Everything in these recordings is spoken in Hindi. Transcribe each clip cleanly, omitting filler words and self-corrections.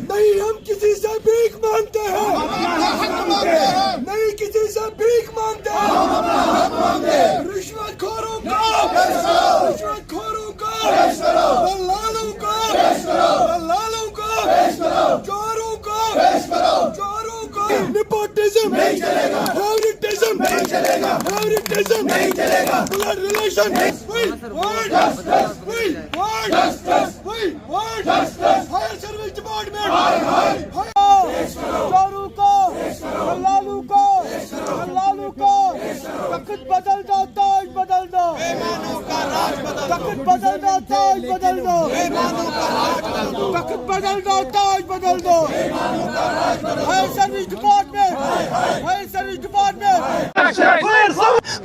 नहीं हम किसी से भीख मांगते हैं, नहीं किसी से भीख मांगते हैं। रिश्वतखोरों को, रिश्वतखोरों को, दलालों को, दलालों को, चोरों को, चोरों को। नेपोटिज्म नहीं चलेगा, फेवरेटिज्म नहीं चलेगा, फेवरेटिज्म नहीं चलेगा, blood relation. We want justice, we want justice, we want justice. Fire Service Department, चोरों को, दलालों को, दलालों को। वक्त बदल दो, ताज बदल दो, वक्त बदल दो, ताज बदल दो, वक्त बदल दो, ताज बदल दो। Fire service department, fire service department.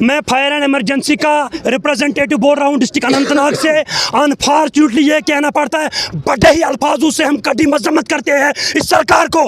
मैं फायर एंड इमरजेंसी का रिप्रेजेंटेटिव बोल रहा हूं डिस्ट्रिक्ट अनंतनाग से। अनफॉर्चुनेटली ये कहना पड़ता है, बड़े ही अल्फाजों से हम कड़ी मजम्मत करते हैं इस सरकार को।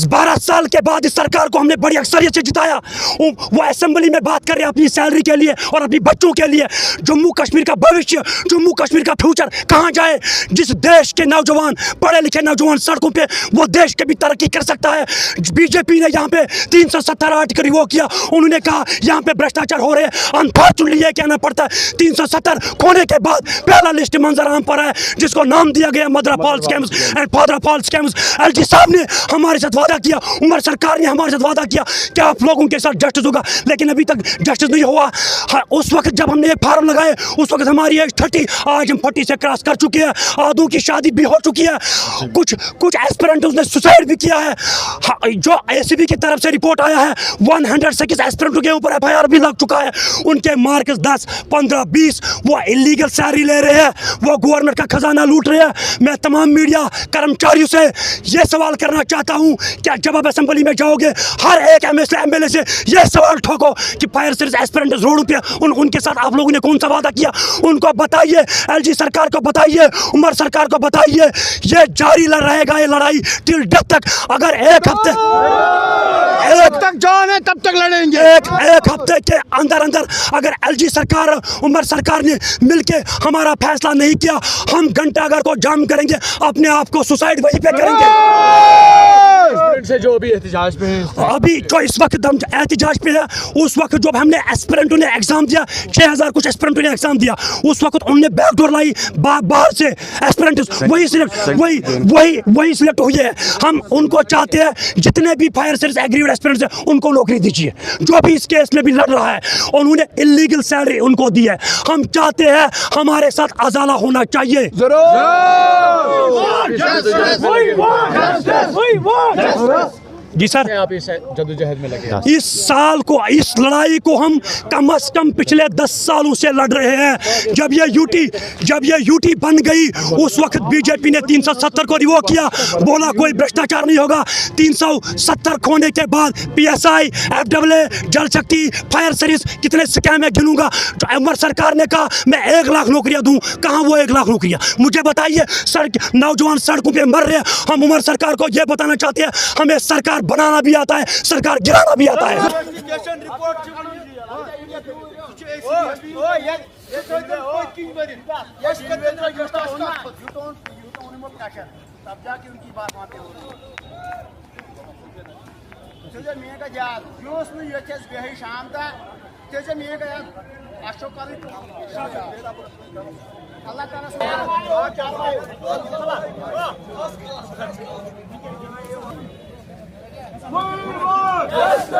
12 साल के बाद इस सरकार को हमने बड़ी अक्सरियत से जिताया। वो असेंबली में बात कर रहे हैं अपनी सैलरी के लिए और अपनी बच्चों के लिए। जम्मू कश्मीर का भविष्य, जम्मू कश्मीर का फ्यूचर कहाँ जाए? जिस देश के नौजवान, पढ़े लिखे नौजवान सड़कों पे, वो देश के भी तरक्की कर सकता है। बीजेपी ने यहाँ पे 370 आर्टिकल रिवोक किया। उन्होंने कहा यहाँ पे भ्रष्टाचार हो रहे हैं। अनफॉर्चुनेटली ये कहना पड़ता है 370 खोने के बाद पहला लिस्ट मंजर आम पर है, जिसको नाम दिया गया मदराफॉल स्कैम्स एंड फादराफॉल स्कैम्स। एलजी साहब ने हमारे साथ वादा किया, उमर सरकार ने हमारे साथ वादा किया कि आप लोगों के साथ जस्टिस होगा, लेकिन अभी तक जस्टिस नहीं हुआ। उस वक्त जब हमने एक फार्म लगाए, उस वक्त हमारी एज 30, आज हम 40 से क्रॉस कर चुके हैं। आधों की शादी भी हो चुकी है। कुछ एस्पिरेंट्स ने सुसाइड भी किया है। जो एसीबी की तरफ से रिपोर्ट आया है, 106 एस्पिरेंटों के ऊपर एफआईआर भी लग चुका है। उनके मार्क्स 10, 15, 20 वो इलीगल सैलरी ले रहे हैं, वो गवर्नमेंट का खजाना लूट रहे हैं। मैं तमाम मीडिया कर्मचारियों से ये सवाल करना चाहता हूं, क्या जब आप असेंबली में जाओगे हर एक एमएलए से ये सवाल ठोको कि फायर सर्विस एस्पिरेंट्स रोड पे उनके साथ आप लोगों ने कौन सा वादा किया? उनको बताइए, एलजी सरकार को बताइए, उमर सरकार को बताइए। ये जारी रहेगा ये लड़ाई टिल डेथ तक। अगर एक हफ्ते तक जान है तब तक लड़ेंगे। एक हफ्ते के अंदर अगर एलजी सरकार, उमर सरकार ने मिलके हमारा फैसला नहीं किया, हम घंटाघर को जाम करेंगे, अपने आप को सुसाइड वहीं पे करेंगे। से जो भी एहतजाज पे है, अभी जो इस वक्त हम एहतजाज पे है, उस वक्त जब हमने एस्पिरेंटों ने एग्जाम दिया, 6000 कुछ एस्पिरेंटों ने एग्जाम दिया, उस वक्त उन्होंने बैकडोर लाई, बाहर से एस्पिरेंट्स वही सिलेक्ट हुए हैं। हम उनको चाहते हैं, जितने भी फायर सर्विस एग्रीड एस्पिरेंट्स हैं उनको नौकरी दीजिए। जो भी इस केस में भी लड़ रहा है, उन्होंने इलीगल सैलरी उनको दी है। हम चाहते हैं हमारे साथ अजाला होना चाहिए। जी सर, आप इस जद्दोजहद में लगे। इस साल को, इस लड़ाई को हम कम से कम पिछले 10 सालों से लड़ रहे हैं। जब ये यूटी बन गई, उस वक्त बीजेपी ने 370 को रिवोक किया, बोला कोई भ्रष्टाचार नहीं होगा। 370 खोने के बाद पीएसआई, एफडब्ल्यू, जल शक्ति, फायर सर्विस, कितने स्कैम है गिनूंगा। उमर सरकार ने कहा मैं 1 लाख नौकरियां दूं, कहां वो 1 लाख नौकरियां? मुझे बताइए। नौजवान सड़कों पे मर रहे हैं। हम उमर सरकार को यह बताना चाहते हैं, हमें सरकार बनाना भी आता है, सरकार गिराना भी आता है। We want justice.